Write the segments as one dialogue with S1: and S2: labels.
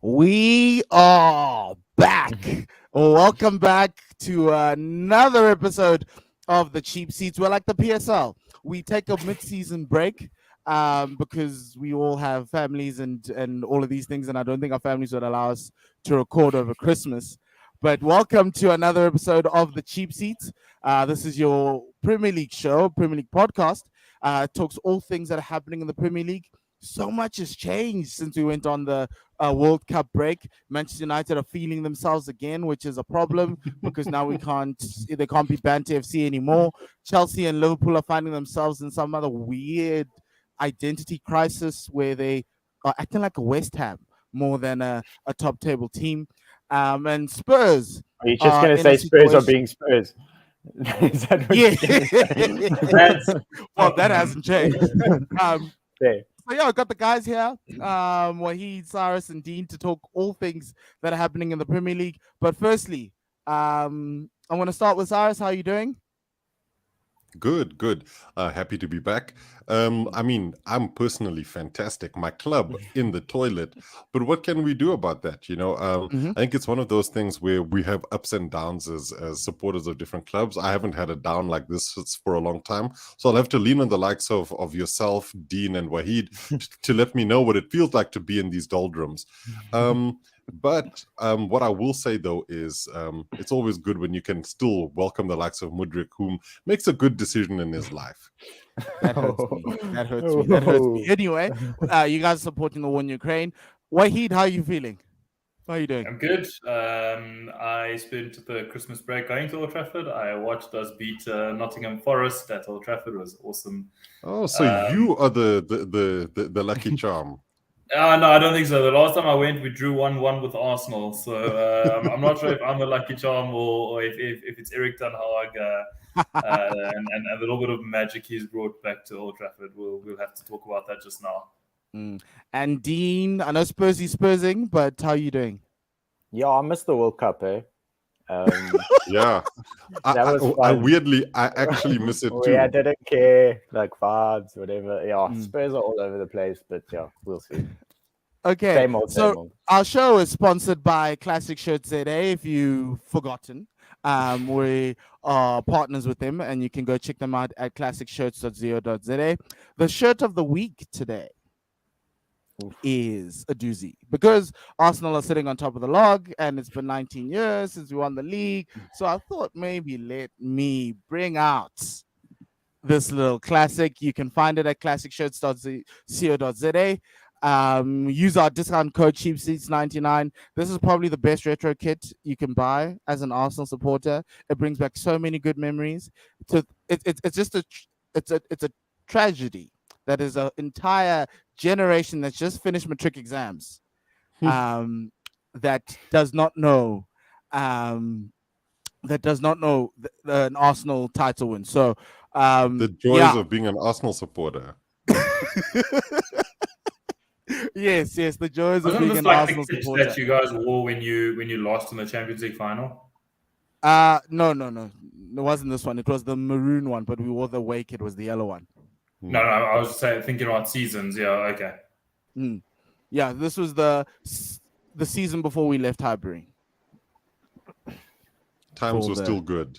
S1: We are back. Welcome back to another episode of the Cheap Seats. We're like the PSL. We take a mid-season break because we all have families and all of these things, and I don't think our families would allow us to record over Christmas. But welcome to another episode of the Cheap Seats. This is your Premier League show, Premier League podcast. Talks all things that are happening in the Premier League. So much has changed since we went on the World Cup break. Manchester United are feeling themselves again, which is a problem because now they can't be Bant FC anymore. Chelsea and Liverpool are finding themselves in some other weird identity crisis where they are acting like a West Ham more than a top table team. And Spurs.
S2: Are you just going to say Spurs are being Spurs?
S1: Is that what you're saying? Well, that hasn't changed. So yeah, I've got the guys here, Wahid, Cyrus, and Dean, to talk all things that are happening in the Premier League. But firstly, I want to start with Cyrus. How are you doing?
S3: Good. Happy to be back. I'm personally fantastic. My club in the toilet, but what can we do about that? I think it's one of those things where we have ups and downs as supporters of different clubs. I haven't had a down like this for a long time, so I'll have to lean on the likes of yourself, Dean, and Wahid to let me know what it feels like to be in these doldrums. But what I will say, though, is it's always good when you can still welcome the likes of Mudryk, who makes a good decision in his life.
S1: That hurts me. Anyway, you guys are supporting the war in Ukraine. Wahid, how are you feeling? How are you doing?
S4: I'm good. I spent the Christmas break going to Old Trafford. I watched us beat Nottingham Forest at Old Trafford. It was awesome.
S3: Oh, so you are the lucky charm.
S4: No, I don't think so. The last time I went, we drew 1-1 with Arsenal. So I'm not sure if I'm a lucky charm or if it's Eric Ten Hag and a little bit of magic he's brought back to Old Trafford. We'll have to talk about that just now.
S1: And Dean, I know Spursing, but how are you doing?
S2: Yeah, I missed the World Cup, eh?
S3: Yeah, I actually miss it too.
S2: I didn't care, like vibes, whatever. Yeah, Spurs are all over the place, but yeah, we'll see.
S1: Okay,
S2: same old.
S1: Our show is sponsored by Classic Shirts ZA. If you've forgotten, we are partners with them, and you can go check them out at classicshirts.co.za. The shirt of the week today is a doozy because Arsenal are sitting on top of the log and it's been 19 years since we won the league, so I thought maybe let me bring out this little classic. You can find it at classicshirts.co.za. Use our discount code CheapSeats99. This is probably the best retro kit you can buy as an Arsenal supporter. It brings back so many good memories. It's a tragedy that is an entire generation that's just finished matric exams that does not know an Arsenal title win. So
S3: the joys of being an Arsenal supporter.
S1: Yes, the joys of being an Arsenal supporter.
S4: That you guys wore when you lost in the Champions League final?
S1: No. It wasn't this one. It was the maroon one, but we wore the away kit. It was the yellow one.
S4: No, I was thinking about seasons. Yeah, okay.
S1: Yeah, this was the season before we left Highbury.
S3: Times were still good.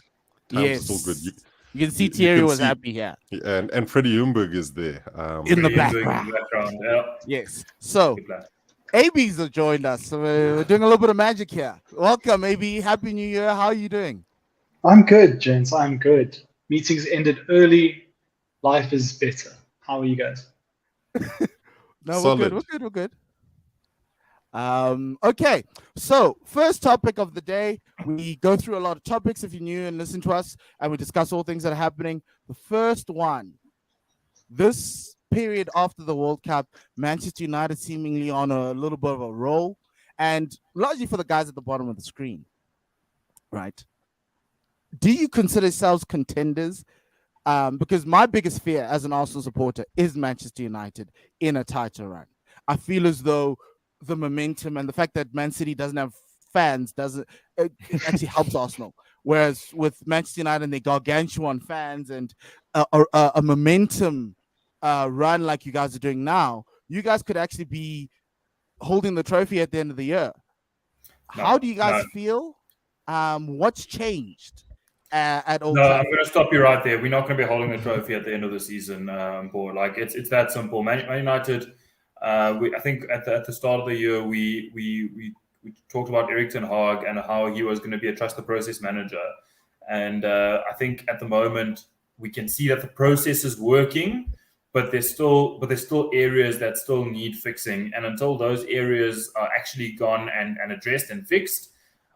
S1: Times were still good. You can see Thierry was happy here.
S3: And Freddie Ljungberg is there.
S1: In the background.
S4: Yeah.
S1: Yes. So, AB's have joined us. So we're doing a little bit of magic here. Welcome, AB. Happy New Year. How are you doing?
S5: I'm good, gents. I'm good. Meetings ended early. Life is better. How are you guys?
S1: No, we're good. Okay, so first topic of the day. We go through a lot of topics if you're new and listen to us, and we discuss all things that are happening. The first one, this period after the World Cup, Manchester United seemingly on a little bit of a roll, and largely for the guys at the bottom of the screen, right? Do you consider yourselves contenders? Because my biggest fear as an Arsenal supporter is Manchester United in a title run. I feel as though the momentum and the fact that Man City doesn't have fans it actually helps Arsenal. Whereas with Manchester United and their gargantuan fans and a momentum run like you guys are doing now, you guys could actually be holding the trophy at the end of the year.
S4: No,
S1: How do you guys
S4: no.
S1: feel? What's changed at Old
S4: No, I'm
S1: Trafford?
S4: going to stop you right there. We're not going to be holding the trophy at the end of the season, Paul. Like it's that simple. Man United. I think at the start of the year, we talked about Erik ten Hag and how he was going to be a trust the process manager, and I think at the moment we can see that the process is working, but there's still areas that still need fixing, and until those areas are actually gone and addressed and fixed,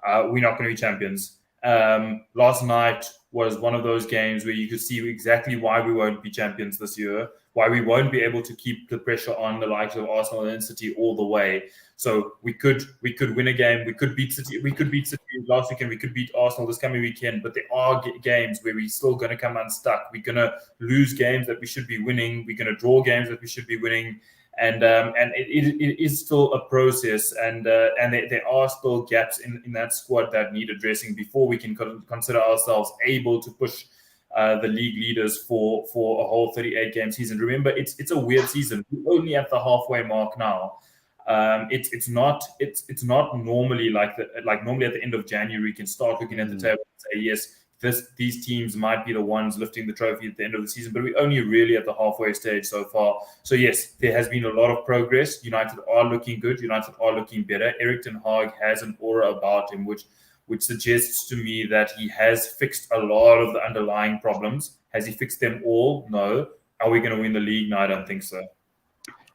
S4: we're not going to be champions. Last night was one of those games where you could see exactly why we won't be champions this year, why we won't be able to keep the pressure on the likes of Arsenal and City all the way. So we could win a game, we could beat City last weekend, we could beat Arsenal this coming weekend, but there are games where we're still going to come unstuck. We're going to lose games that we should be winning. We're going to draw games that we should be winning. And it is still a process, and there are still gaps in that squad that need addressing before we can consider ourselves able to push the league leaders for a whole 38-game season. Remember, it's a weird season. We're only at the halfway mark now. It's not normally like normally at the end of January you can start looking at the table and say, yes, these teams might be the ones lifting the trophy at the end of the season, but we're only really at the halfway stage so far. So yes, there has been a lot of progress. United are looking good. United are looking better. Erik ten Hag has an aura about him, which suggests to me that he has fixed a lot of the underlying problems. Has he fixed them all? No. Are we going to win the league? No, I don't think so.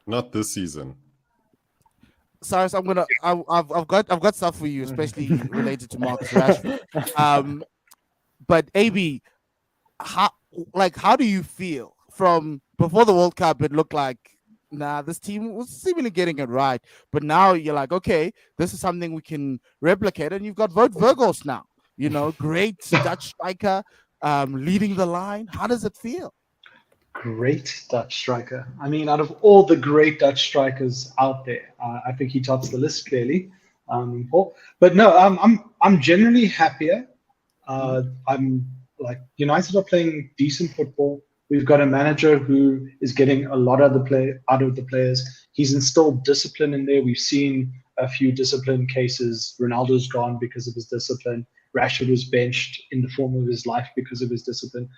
S3: Not this season.
S1: Cyrus, I've got stuff for you, especially related to Marcus Rashford. But AB, how do you feel? From before the World Cup, it looked like this team was seemingly getting it right, but now you're like, okay, this is something we can replicate, and you've got Wout Weghorst now. Great Dutch striker, leading the line. How does it feel?
S5: Great Dutch striker. I mean, out of all the great Dutch strikers out there, I think he tops the list clearly. But no, I'm generally happier. I'm like, United are playing decent football. We've got a manager who is getting a lot out of the players. He's instilled discipline in there. We've seen a few discipline cases. Ronaldo's gone because of his discipline. Rashford was benched in the form of his life because of his discipline.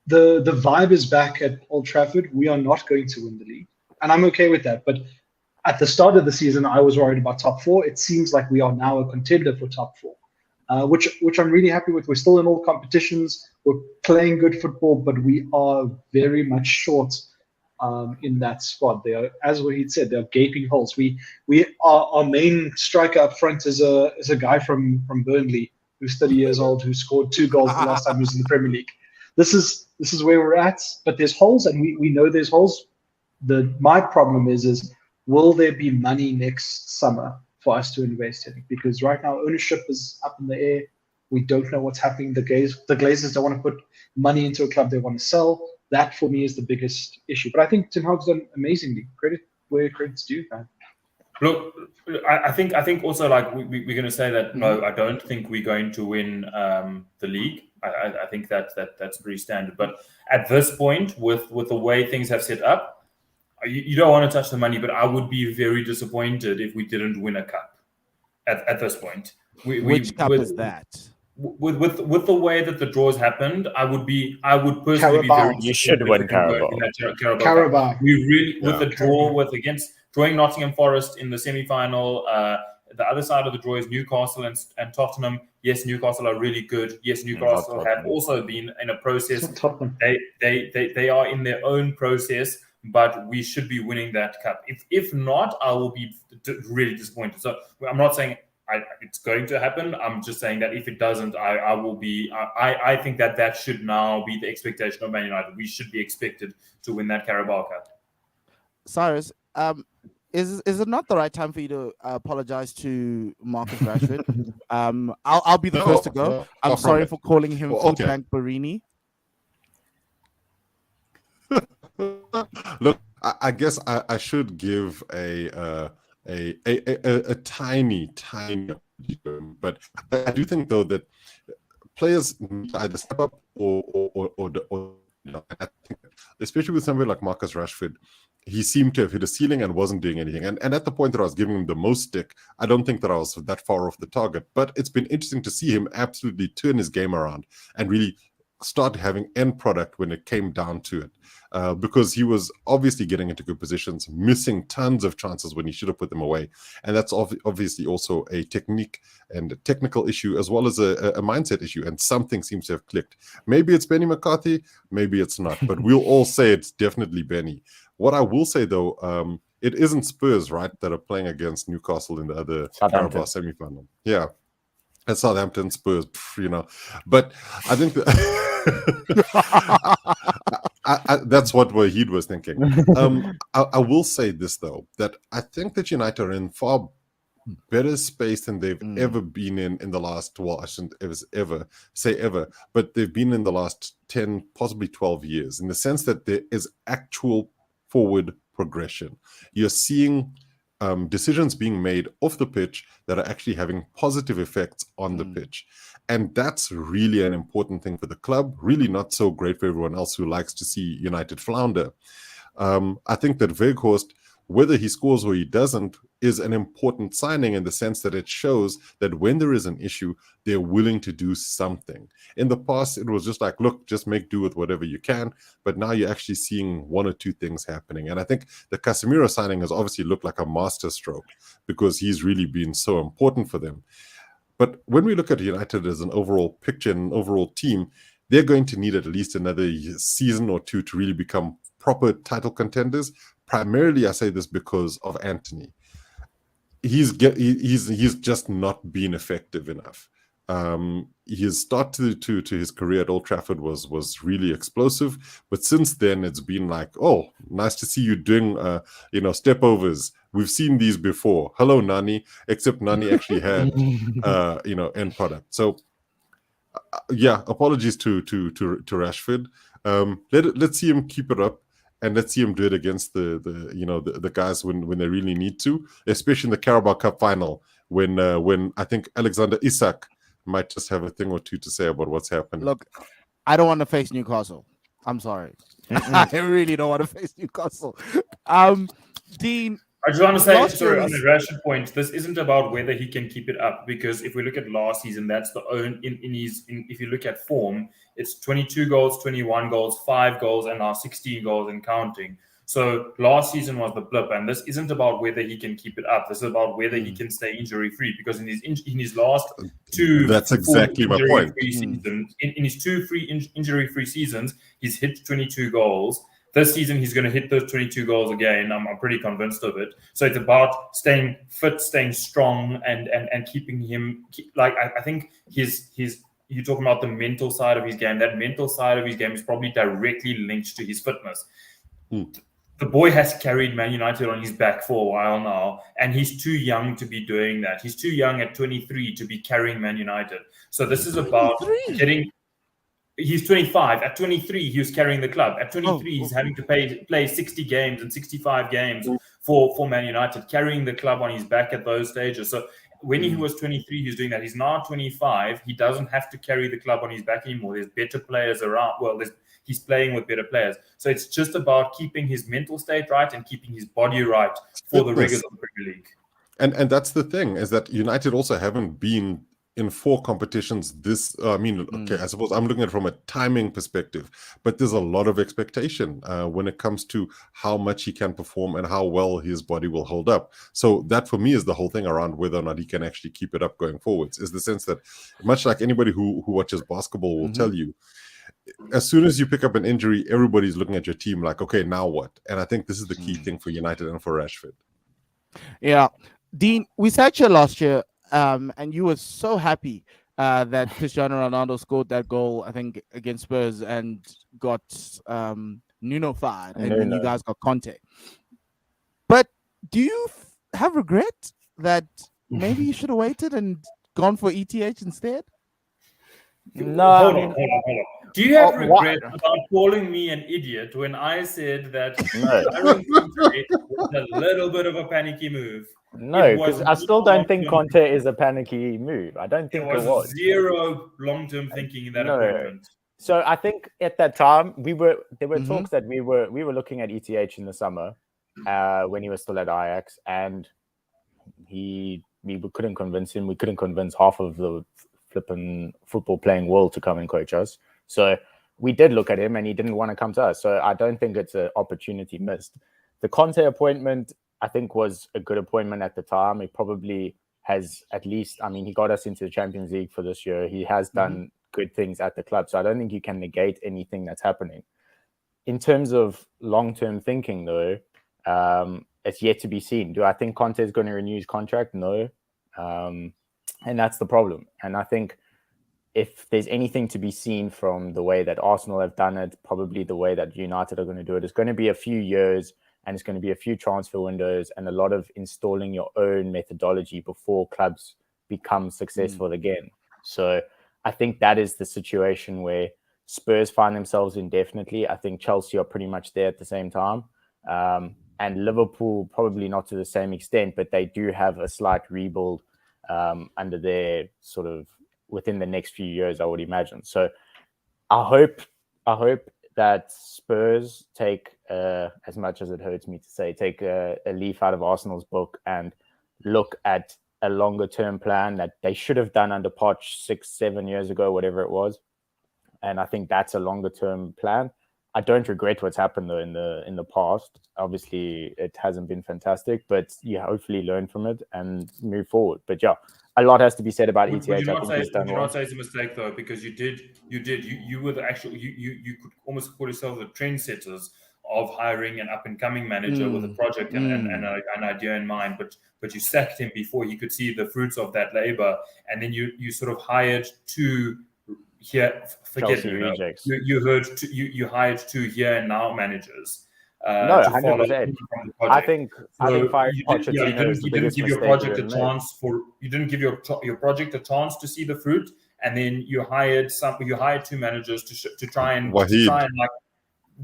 S5: The vibe is back at Old Trafford. We are not going to win the league, and I'm okay with that. But at the start of the season, I was worried about top four. It seems like we are now a contender for top four. Which I'm really happy with. We're still in all competitions. We're playing good football, but we are very much short in that squad. They are, as Wahid said, they're gaping holes. Our main striker up front is a guy from Burnley who's 30 years old who scored 2 goals the last time he was in the Premier League. This is where we're at, but there's holes, and we know there's holes. My problem is will there be money next summer for us to invest in it? Because right now ownership is up in the air. We don't know what's happening. The Glazers don't want to put money into a club they want to sell. That for me is the biggest issue. But I think Ten Hag's done amazingly. Credit where credit's due, man.
S4: Look, I think also, like, we're going to say that no, I don't think we're going to win the league. I think that's pretty standard. But at this point, with the way things have set up, you don't want to touch the money, but I would be very disappointed if we didn't win a cup at this point.
S1: Which cup is that?
S4: With the way that the draws happened, I would personally be very.
S2: You should win Carabao.
S5: Carabao.
S4: We really with the draw against drawing Nottingham Forest in the semi-final. The other side of the draw is Newcastle and Tottenham. Yes, Newcastle are really good. Yes, Newcastle have also been in a process. They are in their own process, but we should be winning that cup. If not, I will be really disappointed. So I'm not saying it's going to happen. I'm just saying that if it doesn't, I will be. I think that should now be the expectation of Man United. We should be expected to win that Carabao Cup.
S1: Cyrus, is it not the right time for you to apologize to Marcus Rashford? I'll be the first to go. I'm sorry for calling him Frank Barini.
S3: Look, I guess I should give a tiny, but I do think though that players need to either step up or I think especially with somebody like Marcus Rashford, he seemed to have hit a ceiling and wasn't doing anything. And at the point that I was giving him the most stick, I don't think that I was that far off the target. But it's been interesting to see him absolutely turn his game around and really start having end product when it came down to it. Because he was obviously getting into good positions, missing tons of chances when he should have put them away. And that's obviously also a technique and a technical issue, as well as a mindset issue. And something seems to have clicked. Maybe it's Benny McCarthy, maybe it's not. But we'll all say it's definitely Benny. What I will say, though, it isn't Spurs, right, that are playing against Newcastle in the other Carabao semi-final. Yeah. At Southampton, Spurs, But I think that's what Wahid was thinking. I will say this, though, that I think that United are in far better space than they've ever been in the last, well, I shouldn't ever say ever, but they've been in the last 10, possibly 12 years, in the sense that there is actual forward progression. You're seeing decisions being made off the pitch that are actually having positive effects on the pitch. And that's really an important thing for the club, really not so great for everyone else who likes to see United flounder. I think that Weghorst, whether he scores or he doesn't, is an important signing in the sense that it shows that when there is an issue, they're willing to do something. In the past, it was just like, look, just make do with whatever you can. But now you're actually seeing one or two things happening. And I think the Casemiro signing has obviously looked like a masterstroke because he's really been so important for them. But when we look at United as an overall picture and an overall team, they're going to need at least another season or two to really become proper title contenders. Primarily, I say this because of Anthony. He's just not been effective enough. His start to his career at Old Trafford was really explosive, but since then it's been like, oh, nice to see you doing step overs. We've seen these before. Hello, Nani. Except Nani actually had end product. So apologies to Rashford. Let's see him keep it up. And let's see him do it against the guys when they really need to, especially in the Carabao Cup final when I think Alexander Isak might just have a thing or two to say about what's happening.
S1: Look, I don't want to face Newcastle. I'm sorry. I really don't want to face Newcastle. Dean,
S4: I just want to say, sorry, on the Rashford point, this isn't about whether he can keep it up, because if we look at last season, that's the own if you look at form, it's 22 goals, 21 goals, 5 goals, and now 16 goals and counting. So last season was the blip, and this isn't about whether he can keep it up. This is about whether he can stay injury free, because in his last two,
S3: that's exactly my point.
S4: Seasons, in his two injury free seasons, he's hit 22 goals. This season, he's going to hit those 22 goals again. I'm pretty convinced of it. So it's about staying fit, staying strong, and keeping him I think his you're talking about the mental side of his game. That mental side of his game is probably directly linked to his fitness. The boy has carried Man United on his back for a while now, and he's too young to be doing that. He's too young at 23 to be carrying Man United. So this is about getting. He's 25. At 23, he was carrying the club. At 23, he's having to play 60 games and 65 games for Man United, carrying the club on his back at those stages. So when he was 23, he was doing that. He's now 25. He doesn't have to carry the club on his back anymore. There's better players around. Well, he's playing with better players. So it's just about keeping his mental state right and keeping his body right for the rigors of the Premier League.
S3: And that's the thing, is that United also haven't been in 4 competitions I suppose I'm looking at it from a timing perspective, but there's a lot of expectation when it comes to how much he can perform and how well his body will hold up. So that for me is the whole thing around whether or not he can actually keep it up going forwards, is the sense that, much like anybody who watches basketball will tell you, as soon as you pick up an injury, everybody's looking at your team like, okay, now what? And I think this is the key thing for United and for Rashford.
S1: Yeah. Dean, we sat here last year, and you were so happy that Cristiano Ronaldo scored that goal, I think, against Spurs and got Nuno-fied, and then you guys got Conte. But do you have regret that maybe you should have waited and gone for ETH instead?
S4: No. Hold on. Do you have regret about calling me an idiot when I said that was a little bit of a panicky move?
S2: No, because I still don't think Conte is a panicky move. I don't think it was.
S4: Zero long-term thinking in that appointment.
S2: So I think at that time there were talks that we were looking at ETH in the summer, when he was still at Ajax, and we couldn't convince him. We couldn't convince half of the flipping football playing world to come and coach us. So we did look at him, and he didn't want to come to us. So I don't think it's an opportunity missed. The Conte appointment, I think, was a good appointment at the time. It probably has at least, I mean, he got us into the Champions League for this year. He has done good things at the club. So I don't think you can negate anything that's happening. In terms of long-term thinking, though, it's yet to be seen. Do I think Conte is going to renew his contract? No. And that's the problem. And I think if there's anything to be seen from the way that Arsenal have done it, probably the way that United are going to do it, it's going to be a few years, and it's going to be a few transfer windows and a lot of installing your own methodology before clubs become successful again. So I think that is the situation where Spurs find themselves indefinitely. I think Chelsea are pretty much there at the same time. And Liverpool, probably not to the same extent, but they do have a slight rebuild under their sort of within the next few years, I would imagine. So I hope that Spurs take, as much as it hurts me to say, take a leaf out of Arsenal's book and look at a longer term plan that they should have done under Poch 6-7 years ago, whatever it was. And I think that's a longer term plan. I don't regret what's happened though in the past. Obviously, it hasn't been fantastic, but you hopefully learn from it and move forward. But yeah, a lot has to be said about ETH.
S4: Would you not say it's a mistake though, because you were the actual you could almost call yourself the trendsetters of hiring an up and coming manager with a project and an idea in mind, but you sacked him before he could see the fruits of that labor, and then you sort of hired two. Here, forget it. You hired two here and now managers.
S2: No, 100%. I think
S4: you didn't give your project a chance your project a chance to see the fruit, and then you hired two managers to try and like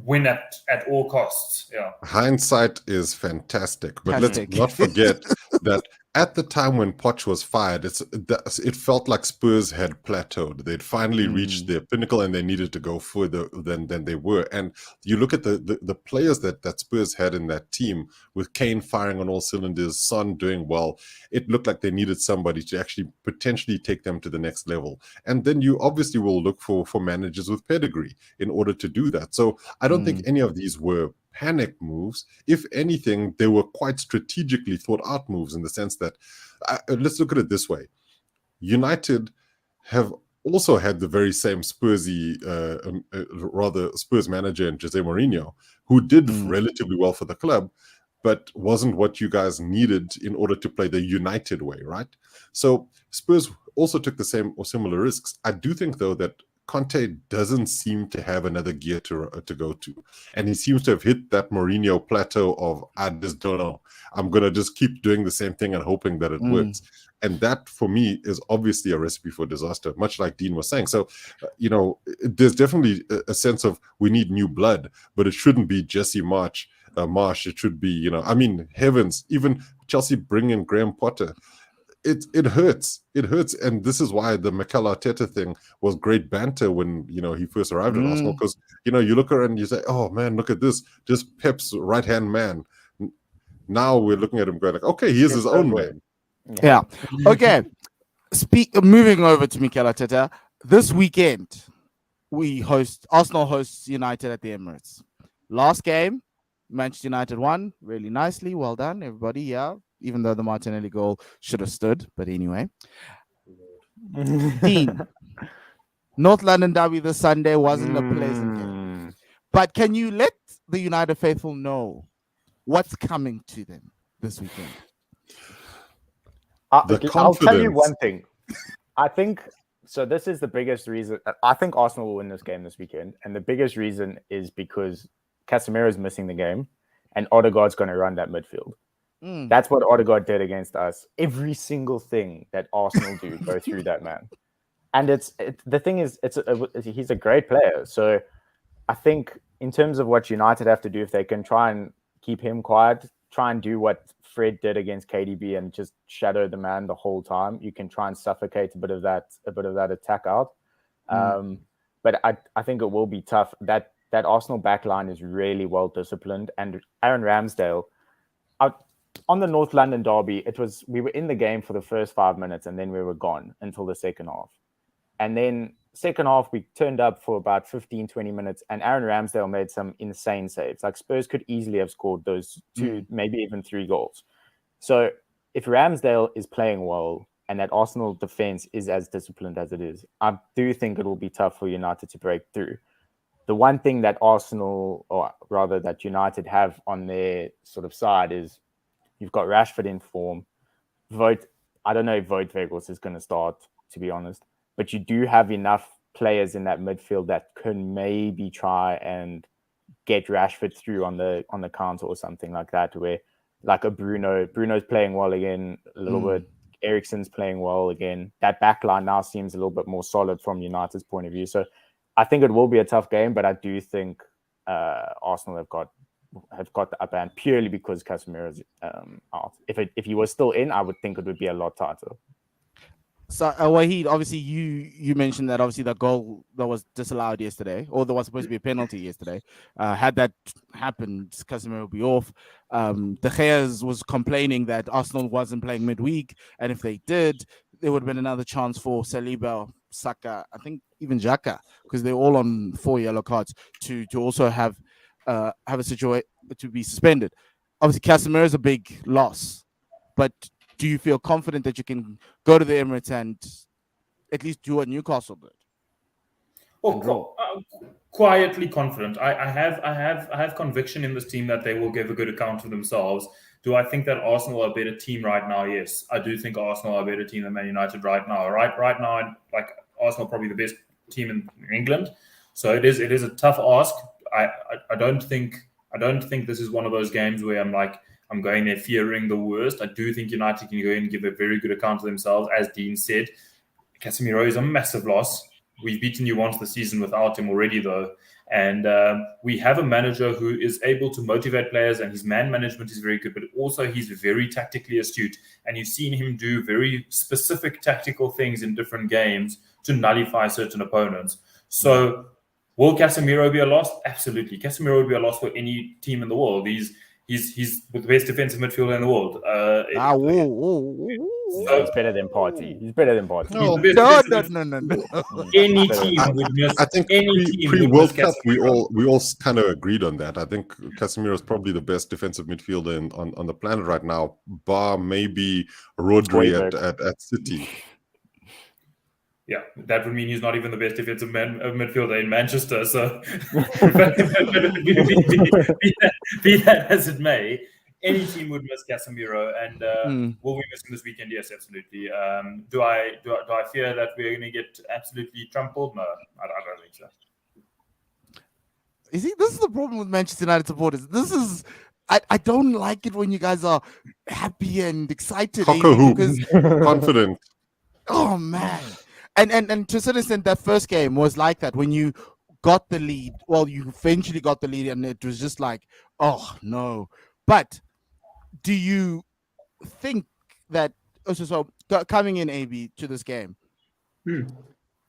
S4: win at all costs. Yeah.
S3: Hindsight is fantastic, but let's not forget that at the time when Poch was fired, it felt like Spurs had plateaued. They'd finally reached their pinnacle, and they needed to go further than they were. And you look at the players that Spurs had in that team, with Kane firing on all cylinders, Son doing well. It looked like they needed somebody to actually potentially take them to the next level. And then you obviously will look for managers with pedigree in order to do that. So I don't think any of these were panic moves. If anything, they were quite strategically thought out moves, in the sense that let's look at it this way. United have also had the very same Spurs manager in Jose Mourinho, who did relatively well for the club, but wasn't what you guys needed in order to play the United way, right? So Spurs also took the same or similar risks. I do think, though, that Conte doesn't seem to have another gear to go to. And he seems to have hit that Mourinho plateau of, I just don't know. I'm going to just keep doing the same thing and hoping that it works. And that, for me, is obviously a recipe for disaster, much like Dean was saying. So, there's definitely a sense of we need new blood, but it shouldn't be Jesse Marsh. It should be, heavens, even Chelsea bring in Graham Potter. It hurts. It hurts. And this is why the Mikel Arteta thing was great banter when, he first arrived at Arsenal. Because, you look around and you say, oh, man, look at this. Just Pep's right-hand man. Now we're looking at him going like, okay, here's his own man.
S1: Yeah. Okay. Moving over to Mikel Arteta. This weekend, Arsenal hosts United at the Emirates. Last game, Manchester United won really nicely. Well done, everybody. Yeah. Even though the Martinelli goal should have stood. But anyway. Dean, North London derby this Sunday wasn't a pleasant game. But can you let the United faithful know what's coming to them this weekend?
S2: I'll tell you one thing. I think, so this is the biggest reason. I think Arsenal will win this game this weekend. And the biggest reason is because Casemiro is missing the game and Odegaard's going to run that midfield. That's what Odegaard did against us. Every single thing that Arsenal do go through that man. And the thing is, he's a great player. So I think in terms of what United have to do, if they can try and keep him quiet, try and do what Fred did against KDB and just shadow the man the whole time, you can try and suffocate a bit of that attack out. But I think it will be tough. That Arsenal backline is really well disciplined, and Aaron Ramsdale, on the North London derby, we were in the game for the first 5 minutes and then we were gone until the second half. And then second half, we turned up for about 15, 20 minutes and Aaron Ramsdale made some insane saves. Like Spurs could easily have scored those 2, maybe even 3 goals. So if Ramsdale is playing well and that Arsenal defense is as disciplined as it is, I do think it will be tough for United to break through. The one thing that Arsenal, or rather that United have on their sort of side is you've got Rashford in form. I don't know if Wout Weghorst is going to start, to be honest, but you do have enough players in that midfield that can maybe try and get Rashford through on the counter or something like that, where like a Bruno's playing well again a little bit. Eriksen's playing well again. That back line now seems a little bit more solid from United's point of view. So I think it will be a tough game, but I do think Arsenal have got the upper hand purely because Casemiro's out. If he was still in, I would think it would be a lot tighter.
S1: So Wahid, obviously you mentioned that obviously the goal that was disallowed yesterday, or there was supposed to be a penalty yesterday. Had that happened, Casemiro would be off. De Gea was complaining that Arsenal wasn't playing midweek, and if they did, there would have been another chance for Saliba, Saka, I think even Xhaka, because they're all on 4 yellow cards to also have a situation to be suspended. Obviously, Casemiro is a big loss, but do you feel confident that you can go to the Emirates and at least do what Newcastle did?
S4: Well, quietly confident. I have conviction in this team that they will give a good account of themselves. Do I think that Arsenal are a better team right now? Yes, I do think Arsenal are a better team than Man United right now. Right now, like Arsenal, probably the best team in England. So it is a tough ask. I don't think this is one of those games where I'm going there fearing the worst. I do think United can go in and give a very good account of themselves. As Dean said, Casemiro is a massive loss. We've beaten you once this season without him already, though. And we have a manager who is able to motivate players, and his man management is very good, but also he's very tactically astute. And you've seen him do very specific tactical things in different games to nullify certain opponents. So will Casemiro be a loss? Absolutely. Casemiro would be a loss for any team in the world. He's the best defensive midfielder in the world.
S2: He's better than Partey. He's better than Partey.
S1: No.
S4: Any team would miss.
S3: I think pre-World Cup we all kind of agreed on that. I think Casemiro is probably the best defensive midfielder on the planet right now, bar maybe Rodri at City.
S4: Yeah, that would mean he's not even the best defensive midfielder in Manchester. So, be that as it may, any team would miss Casemiro, and will we miss him this weekend? Yes, absolutely. Do I fear that we're going to get absolutely trampled? No, I don't think so.
S1: You see, this is the problem with Manchester United supporters. I don't like it when you guys are happy and excited.
S3: Because confident.
S1: Oh man. And to a certain extent, that first game was like that. When you got the lead, well, you eventually got the lead, and it was just like, oh no. But do you think that so coming in, AB, to this game,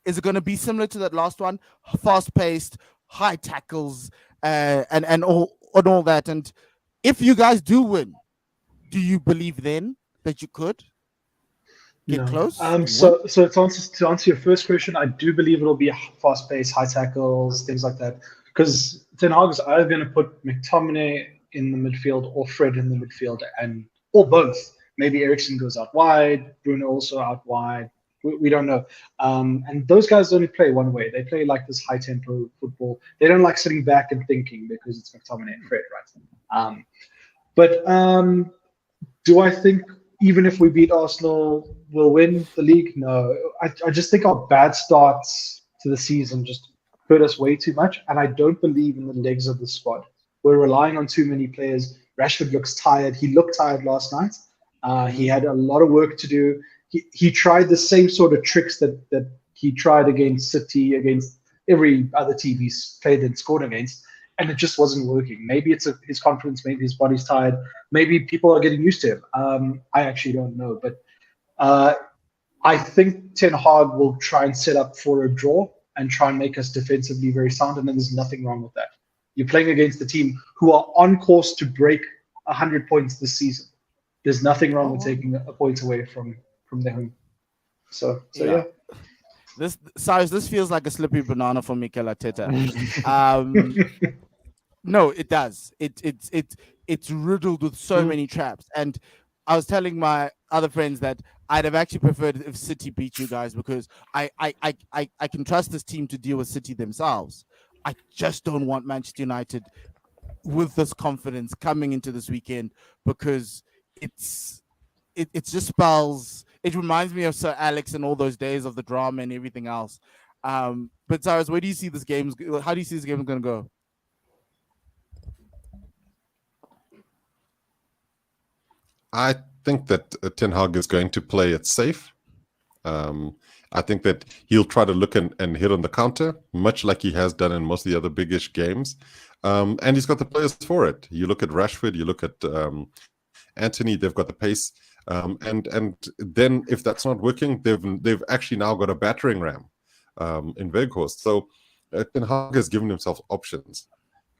S1: is it going to be similar to that last one? Fast-paced, high tackles, and all that. And if you guys do win, do you believe then that you could get close?
S5: So to answer your first question, I do believe it'll be fast-paced, high tackles, things like that. Because Ten Hag's either going to put McTominay in the midfield or Fred in the midfield, or both. Maybe Eriksen goes out wide, Bruno also out wide. We don't know. And those guys only play one way. They play like this high-tempo football. They don't like sitting back and thinking because it's McTominay and Fred, right? But do I think even if we beat Arsenal, we'll win the league? No. I just think our bad starts to the season just hurt us way too much, and I don't believe in the legs of the squad. We're relying on too many players. Rashford looks tired. He looked tired last night. He had a lot of work to do. He tried the same sort of tricks that he tried against City, against every other team he's played and scored against, and it just wasn't working. Maybe it's his confidence, maybe his body's tired, maybe people are getting used to him. I actually don't know, but I think Ten Hag will try and set up for a draw and try and make us defensively very sound, and then there's nothing wrong with that. You're playing against the team who are on course to break 100 points this season. There's nothing wrong with taking a point away from their home. So yeah.
S1: This feels like a slippery banana for Mikel Arteta. No, it does. It's riddled with so many traps. And I was telling my other friends that I'd have actually preferred if City beat you guys, because I can trust this team to deal with City themselves. I just don't want Manchester United with this confidence coming into this weekend, because it just spells. It reminds me of Sir Alex and all those days of the drama and everything else. But Cyrus, where do you see this game? How do you see this game going to go?
S3: I think that Ten Hag is going to play it safe. I think that he'll try to look and hit on the counter, much like he has done in most of the other biggish games. And he's got the players for it. You look at Rashford, you look at Anthony, they've got the pace. And then if that's not working, they've actually now got a battering ram in Weghorst. So Ten Hag has given himself options.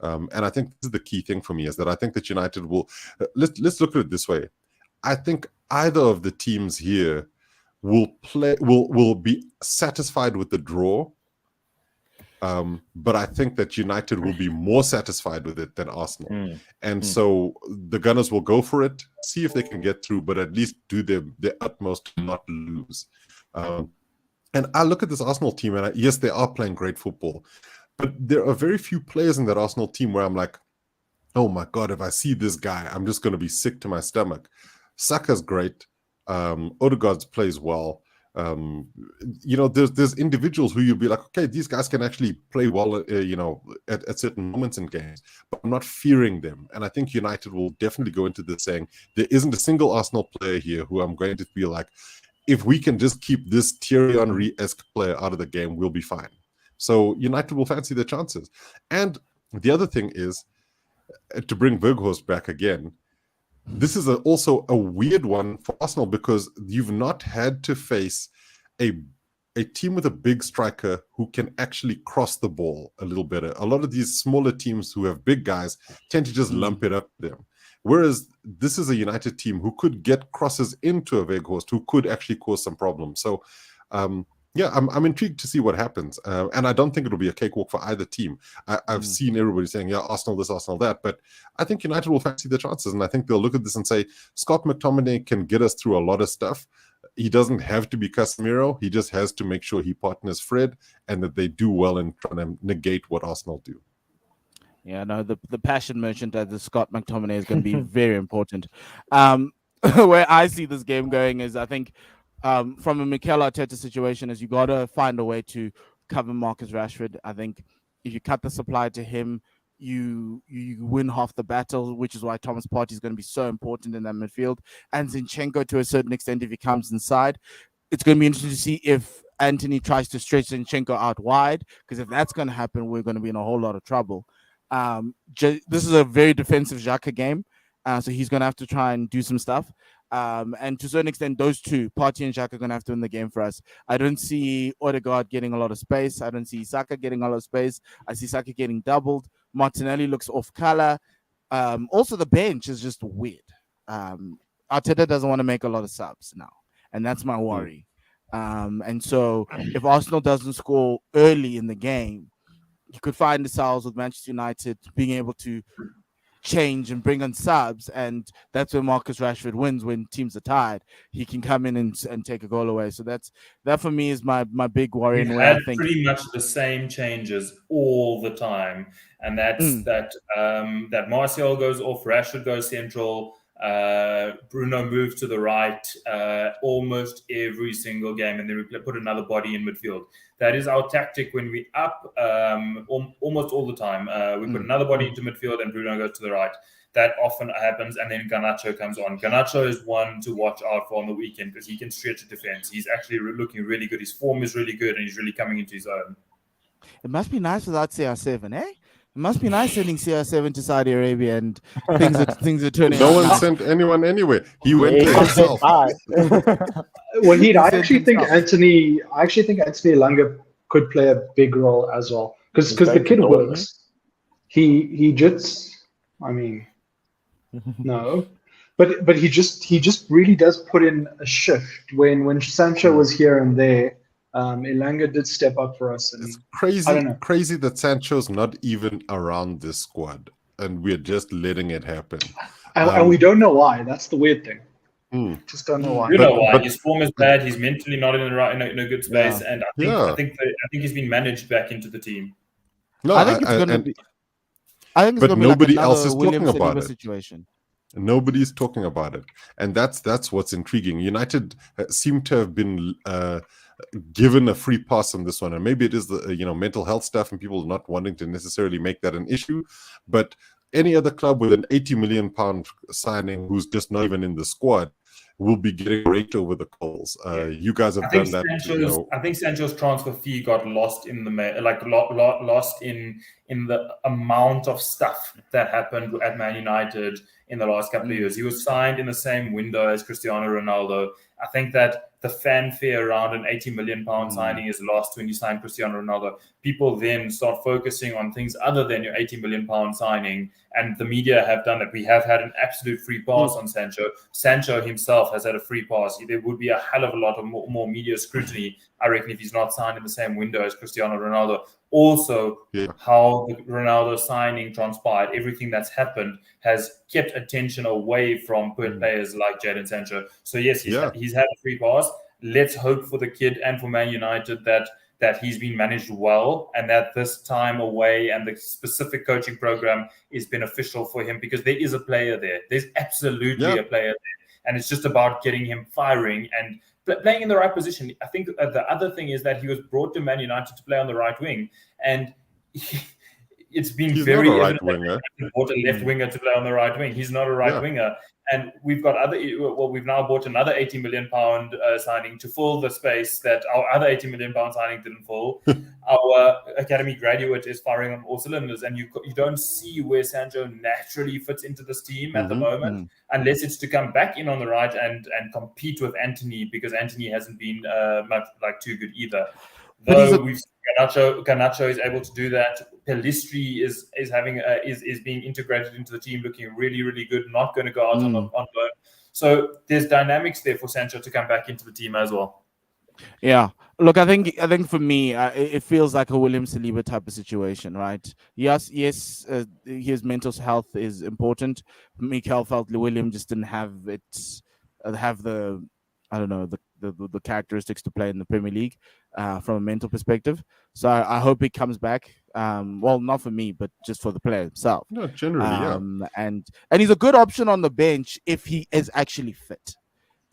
S3: And I think this is the key thing for me, is that I think that United will let's look at it this way. I think either of the teams here will be satisfied with the draw. But I think that United will be more satisfied with it than Arsenal. And so the Gunners will go for it, see if they can get through, but at least do their utmost to not lose. And I look at this Arsenal team, and yes, they are playing great football, but there are very few players in that Arsenal team where I'm like, oh my God, if I see this guy, I'm just going to be sick to my stomach. Saka's great. Odegaard plays well. There's individuals who you'll be like, okay, these guys can actually play well, at certain moments in games, but I'm not fearing them. And I think United will definitely go into this saying there isn't a single Arsenal player here who I'm going to be like, if we can just keep this Thierry Henry-esque player out of the game, we'll be fine. So United will fancy their chances. And the other thing is, to bring Weghorst back again, this is also a weird one for Arsenal, because you've not had to face a team with a big striker who can actually cross the ball a little better. A lot of these smaller teams who have big guys tend to just lump it up them. Whereas this is a United team who could get crosses into a Weghorst, who could actually cause some problems. So, I'm intrigued to see what happens. And I don't think it'll be a cakewalk for either team. I've seen everybody saying, yeah, Arsenal this, Arsenal that. But I think United will fancy their chances. And I think they'll look at this and say, Scott McTominay can get us through a lot of stuff. He doesn't have to be Casemiro. He just has to make sure he partners Fred, and that they do well in trying to negate what Arsenal do.
S1: Yeah, no, the passion merchant as the Scott McTominay is going to be very important. Where I see this game going is, I think, from a Mikel Arteta situation, is you got to find a way to cover Marcus Rashford. I think if you cut the supply to him, you win half the battle, which is why Thomas Partey is going to be so important in that midfield. And Zinchenko, to a certain extent, if he comes inside, it's going to be interesting to see if Anthony tries to stretch Zinchenko out wide, because if that's going to happen, we're going to be in a whole lot of trouble. This is a very defensive Xhaka game, so he's going to have to try and do some stuff. And to a certain extent, those two, Partey and Xhaka, are going to have to win the game for us. I don't see Odegaard getting a lot of space. I don't see Saka getting a lot of space. I see Saka getting doubled. Martinelli looks off color. Also, the bench is just weird. Arteta doesn't want to make a lot of subs now, and that's my worry. And so if Arsenal doesn't score early in the game, you could find themselves with Manchester United being able to change and bring on subs, and that's when Marcus Rashford wins. When teams are tired, he can come in and take a goal away. So that for me is my big worry.
S4: We've had pretty much the same changes all the time, and that's that Martial goes off, Rashford goes central, Bruno moves to the right almost every single game, and then we put another body in midfield. That is our tactic when we up almost all the time. We put another body into midfield and Bruno goes to the right. That often happens, and then Garnacho comes on. Garnacho is one to watch out for on the weekend because he can stretch a defense. He's actually looking really good. His form is really good, and he's really coming into his own.
S1: It must be nice without CR7, eh? It must be nice sending CR7 to Saudi Arabia, and things are turning.
S3: No one sent anyone anywhere. He went there himself.
S5: Wahid, I actually think Anthony Elanga could play a big role as well, because the kid works. He just, I mean, No, but he just really does put in a shift when Sancho was here and there. Elanga did step up for us, and
S3: It's
S5: I don't know.
S3: crazy that Sancho's not even around this squad, and we're just letting it happen.
S5: And we don't know why. That's the weird thing. Just don't know why.
S4: You know why? His form is bad. He's mentally not in the right, in a good space,
S1: Yeah.
S4: and I think he's been managed back into the team.
S3: No,
S1: I think it's going to be. I think it's
S3: but
S1: going to be
S3: nobody
S1: like
S3: else
S1: another
S3: is
S1: William
S3: talking about
S1: Saliba
S3: it.
S1: situation.
S3: Nobody's talking about it, and that's what's intriguing. United seem to have been given a free pass on this one, and maybe it is the mental health stuff and people not wanting to necessarily make that an issue. But any other club with an £80 million signing who's just not even in the squad will be getting raked over the coals. You guys have done that.
S4: I think Sancho's transfer fee got lost in the lost in the amount of stuff that happened at Man United in the last couple of years. He was signed in the same window as Cristiano Ronaldo. I think that the fanfare around an £80 million signing is lost when you sign Cristiano Ronaldo. People then start focusing on things other than your £80 million signing, and the media have done that. We have had an absolute free pass on Sancho. Sancho himself has had a free pass. There would be a hell of a lot of more media scrutiny, I reckon, if he's not signed in the same window as Cristiano Ronaldo. Also, how the Ronaldo signing transpired, everything that's happened has kept attention away from players like Jadon Sancho. So yes, he's had a free pass. Let's hope for the kid and for Man United that he's been managed well, and that this time away and the specific coaching program is beneficial for him, because there is a player there. There's absolutely a player there, and it's just about getting him firing and playing in the right position. I think the other thing is that he was brought to Man United to play on the right wing, and it's been very evident that he bought a left winger to play on the right wing. He's not a right winger. And we've got we've now bought another £80 million signing to fill the space that our other £80 million signing didn't fill. Our academy graduate is firing on all cylinders, and you don't see where Sancho naturally fits into this team at the moment, unless it's to come back in on the right and compete with Anthony, because Anthony hasn't been too good either. Though we've Garnacho is able to do that. Pellistri is being integrated into the team, looking really, really good. Not going to go out on loan. So there's dynamics there for Sancho to come back into the team as well.
S1: Yeah, look, I think for me, it feels like a William Saliba type of situation, right? Yes, his mental health is important. Mikel felt William just didn't have the characteristics to play in the Premier League from a mental perspective. So I hope he comes back. Well, not for me, but just for the player himself.
S3: No, generally,
S1: And he's a good option on the bench if he is actually fit.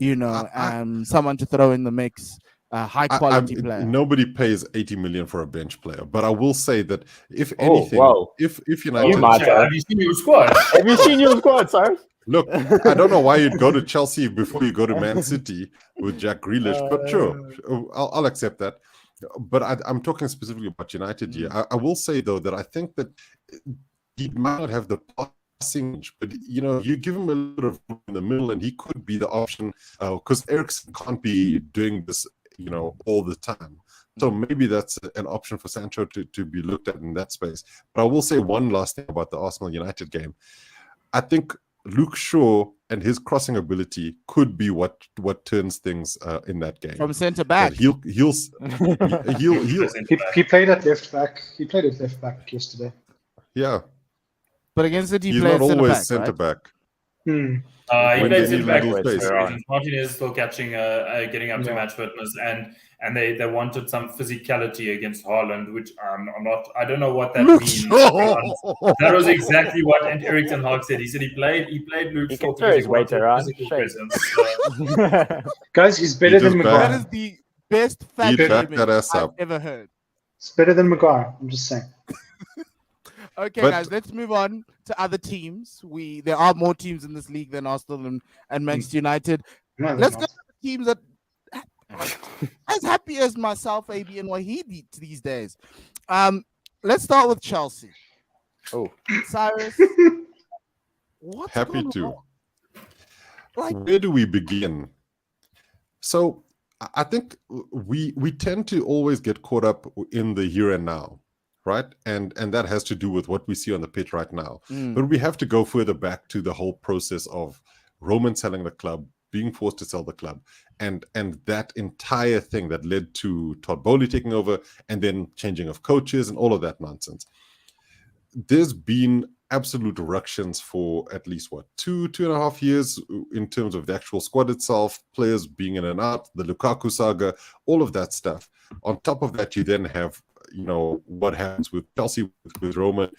S1: Someone to throw in the mix. High quality player.
S3: Nobody pays 80 million for a bench player, but I will say that if anything, if United,
S4: have you seen your squad?
S2: Have you seen your squad, sir?
S3: Look, I don't know why you'd go to Chelsea before you go to Man City with Jack Grealish, but sure, I'll accept that. But I'm talking specifically about United here. I will say, though, that I think that he might not have the passing, but you give him a little of in the middle, and he could be the option because Eriksen can't be doing this, all the time. So maybe that's an option for Sancho to be looked at in that space. But I will say one last thing about the Arsenal United game. I think Luke Shaw and his crossing ability could be what turns things in that game.
S1: From centre back,
S3: he'll
S5: he played at left back. He played at left back yesterday.
S3: Yeah,
S1: but against City,
S3: he's not always centre back.
S4: He played centre back with reasons. Martinez still catching, getting up to match fitness, and they wanted some physicality against Haaland, which I don't know what that means. That was exactly what Erik ten Hag said. He said he played Luke Shaw
S2: throw his weight around.
S4: Physical presence.
S5: Guys, he's better than Maguire.
S1: That is the best fact I've ever heard.
S5: It's better than Maguire. I'm just saying.
S1: Okay, guys, let's move on to other teams. There are more teams in this league than Arsenal and Manchester United. Let's go to the teams that as happy as myself, AB, and Wahidi these days. Let's start with Chelsea.
S2: Oh,
S1: Cyrus, what's
S3: happy
S1: going
S3: to.
S1: on? Like,
S3: where do we begin? So I think we tend to always get caught up in the here and now, right? And that has to do with what we see on the pitch right now. But we have to go further back to the whole process of Roman selling the club, being forced to sell the club, and that entire thing that led to Todd Bowley taking over and then changing of coaches and all of that nonsense. There's been absolute ructions for at least 2.5 years in terms of the actual squad itself, players being in and out, the Lukaku saga, all of that stuff. On top of that, you then have what happens with Chelsea, with Roman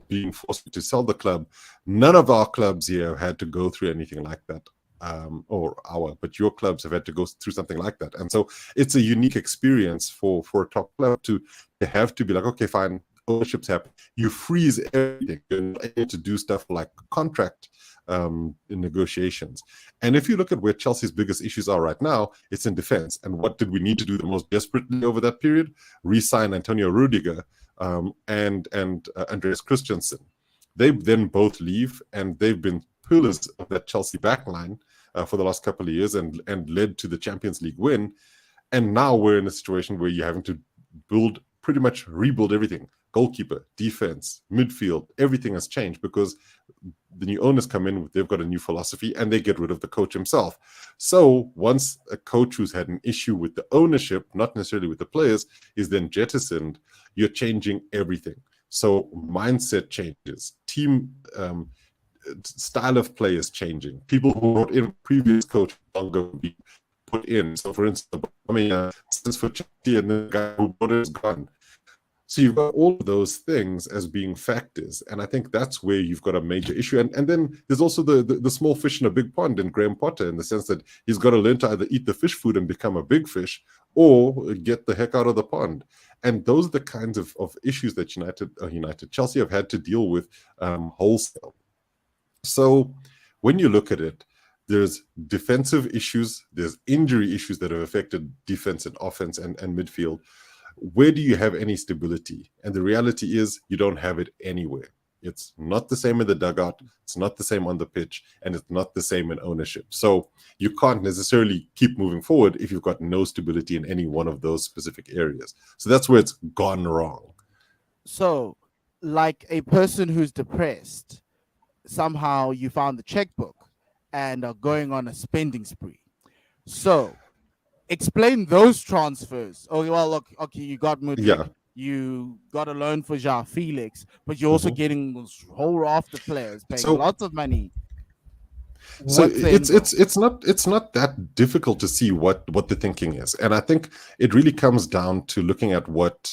S3: being forced to sell the club. None of our clubs here have had to go through anything like that. But your clubs have had to go through something like that. And so it's a unique experience for a top club to have to be like, okay, fine, ownership's happen. You freeze everything. You're not able to do stuff like contract in negotiations. And if you look at where Chelsea's biggest issues are right now, it's in defense. And what did we need to do the most desperately over that period? Re-sign Antonio Rudiger and Andreas Christensen. They then both leave, and they've been pillars of that Chelsea backline for the last couple of years and led to the Champions League win. And now we're in a situation where you're having to pretty much rebuild everything. Goalkeeper, defense, midfield, everything has changed because the new owners come in, they've got a new philosophy, and they get rid of the coach himself. So once a coach who's had an issue with the ownership, not necessarily with the players, is then jettisoned, you're changing everything. So mindset changes, team style of play is changing. People who brought in previous coach longer be put in. So for instance, since for Chelsea, and the guy who brought it is gone. So you've got all of those things as being factors, and I think that's where you've got a major issue. And then there's also the small fish in a big pond in Graham Potter, in the sense that he's got to learn to either eat the fish food and become a big fish, or get the heck out of the pond. And those are the kinds of issues that Chelsea have had to deal with wholesale. So when you look at it, there's defensive issues, there's injury issues that have affected defense and offense and midfield. Where do you have any stability? And the reality is you don't have it anywhere. It's not the same in the dugout, it's not the same on the pitch, and it's not the same in ownership. So you can't necessarily keep moving forward if you've got no stability in any one of those specific areas. So that's where it's gone wrong.
S1: So, like a person who's depressed, somehow you found the checkbook and are going on a spending spree. So explain those transfers. Okay, well, look, okay, you got Mudrik, you got a loan for João Felix, but you're also getting this whole raft of players paying lots of money.
S3: So it's not that difficult to see what the thinking is, and I think it really comes down to looking at what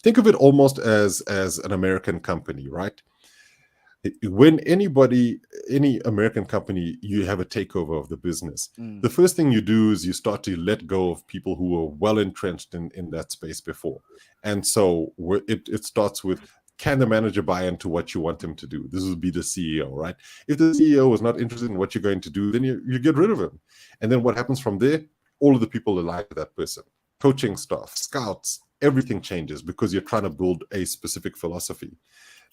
S3: think of it almost as an American company, right? When any American company, you have a takeover of the business. The first thing you do is you start to let go of people who were well entrenched in that space before. And so it starts with, can the manager buy into what you want him to do? This would be the CEO, right? If the CEO is not interested in what you're going to do, then you get rid of him. And then what happens from there? All of the people aligned to that person. Coaching staff, scouts, everything changes because you're trying to build a specific philosophy.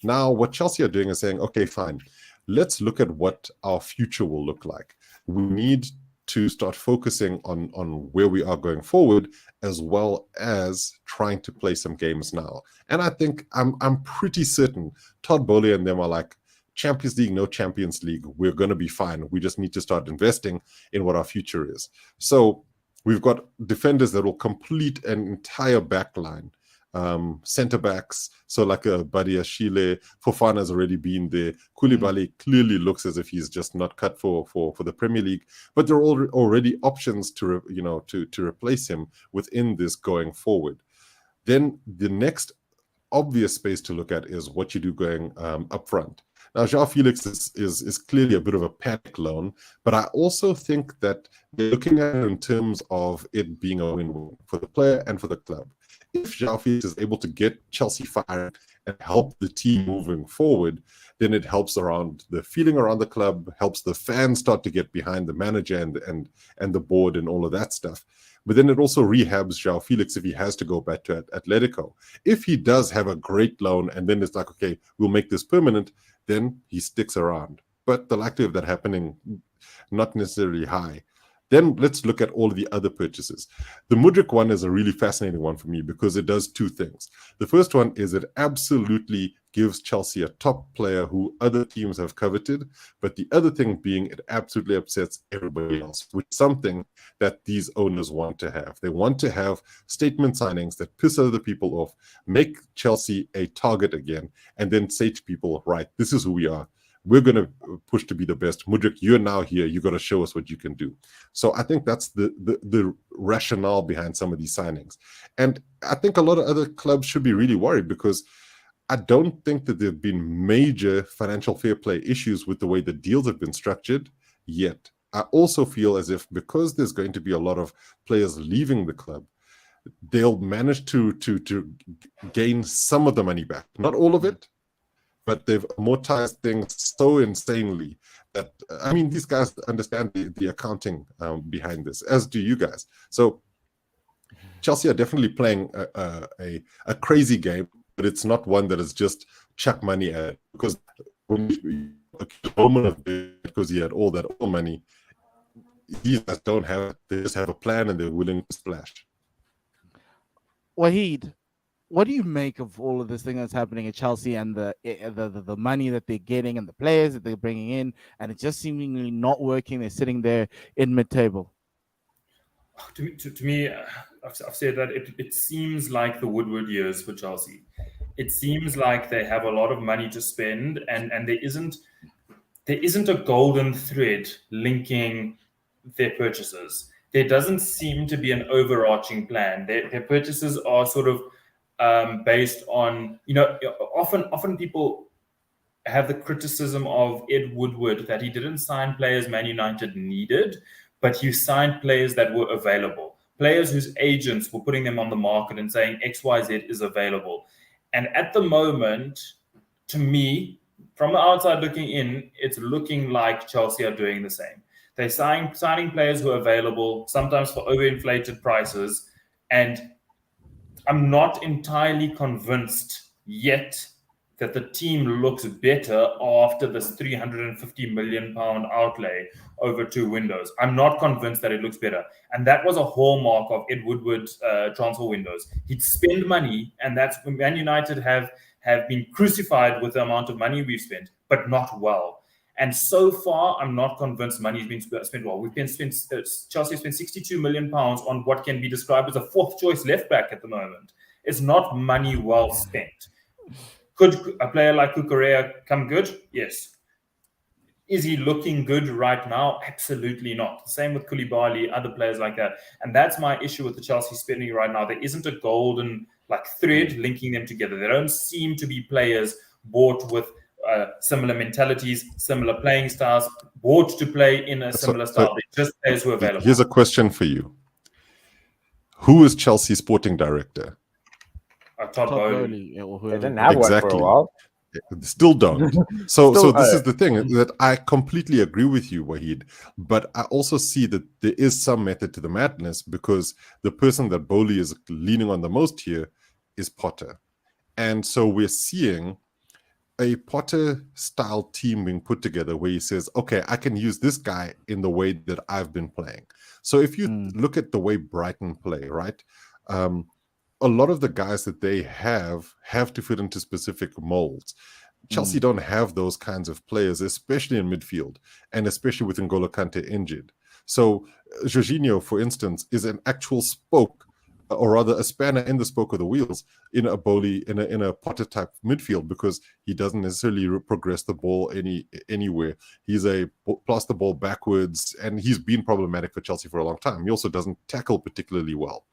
S3: Now, what Chelsea are doing is saying, okay, fine, let's look at what our future will look like. We need to start focusing on where we are going forward, as well as trying to play some games now. And I think I'm pretty certain Todd Bowley and them are like, Champions League, no Champions League, we're going to be fine. We just need to start investing in what our future is. So we've got defenders that will complete an entire back line. Centre backs, so like a Badiashile, Fofana's already been there. Koulibaly clearly looks as if he's just not cut for the Premier League, but there are already options to replace him within this going forward. Then the next obvious space to look at is what you do going up front. Now, João Felix is clearly a bit of a panic loan, but I also think that they're looking at it in terms of it being a win-win for the player and for the club. If João Felix is able to get Chelsea fired and help the team moving forward, then it helps around the feeling around the club, helps the fans start to get behind the manager and the board and all of that stuff. But then it also rehabs João Felix if he has to go back to Atletico. If he does have a great loan and then it's like, okay, we'll make this permanent, then he sticks around. But the likelihood of that happening, not necessarily high. Then let's look at all of the other purchases. The Mudryk one is a really fascinating one for me because it does two things. The first one is it absolutely gives Chelsea a top player who other teams have coveted, but the other thing being it absolutely upsets everybody else, which is something that these owners want to have. They want to have statement signings that piss other people off, make Chelsea a target again, and then say to people, right, this is who we are. We're going to push to be the best. Mudryk, you're now here. You got to show us what you can do. So I think that's the rationale behind some of these signings. And I think a lot of other clubs should be really worried because I don't think that there have been major financial fair play issues with the way the deals have been structured yet. I also feel as if because there's going to be a lot of players leaving the club, they'll manage to gain some of the money back. Not all of it, but they've amortized things so insanely that, I mean, these guys understand the accounting behind this, as do you guys. So Chelsea are definitely playing a crazy game, but it's not one that is just chuck money at it. Because when because he had all money, these guys don't have it. They just have a plan and they're willing to splash.
S1: Wahid, what do you make of all of this thing that's happening at Chelsea and the money that they're getting and the players that they're bringing in, and it's just seemingly not working? They're sitting there in mid-table.
S4: To me, I've said that it seems like the Woodward years for Chelsea. It seems like they have a lot of money to spend, and there isn't a golden thread linking their purchases. There doesn't seem to be an overarching plan. Their purchases are sort of based on, often people have the criticism of Ed Woodward that he didn't sign players Man United needed, but he signed players that were available, players whose agents were putting them on the market and saying XYZ is available. And at the moment, to me, from the outside looking in, it's looking like Chelsea are doing the same. They're signing players who are available, sometimes for overinflated prices, and I'm not entirely convinced yet that the team looks better after this £350 million outlay over 2 windows. I'm not convinced that it looks better. And that was a hallmark of Ed Woodward's transfer windows. He'd spend money, and that's when Man United have been crucified with the amount of money we've spent, but not well. And so far, I'm not convinced money's been spent well. Chelsea spent £62 million on what can be described as a fourth choice left back at the moment. It's not money well spent. Could a player like Cucurella come good? Yes. Is he looking good right now? Absolutely not. Same with Koulibaly, other players like that. And that's my issue with the Chelsea spending right now. There isn't a golden thread linking them together. They don't seem to be players bought with similar mentalities, similar playing styles, bought to play in a similar style. They're just players who are available.
S3: Here's a question for you. Who is Chelsea's sporting director?
S4: Todd Bowley.
S2: They didn't have one for a while.
S3: Still don't. So this is the thing, that I completely agree with you, Wahid, but I also see that there is some method to the madness, because the person that Bowley is leaning on the most here is Potter. And so we're seeing a Potter-style team being put together where he says, okay, I can use this guy in the way that I've been playing. So if you look at the way Brighton play, right, a lot of the guys that they have to fit into specific molds. Chelsea don't have those kinds of players, especially in midfield, and especially with N'Golo Kante injured. So Jorginho, for instance, is an actual spoke, or rather a spanner in the spoke of the wheels in a Bowley, in a Potter type midfield, because he doesn't necessarily progress the ball anywhere. He's a pass the ball backwards, and he's been problematic for Chelsea for a long time. He also doesn't tackle particularly well.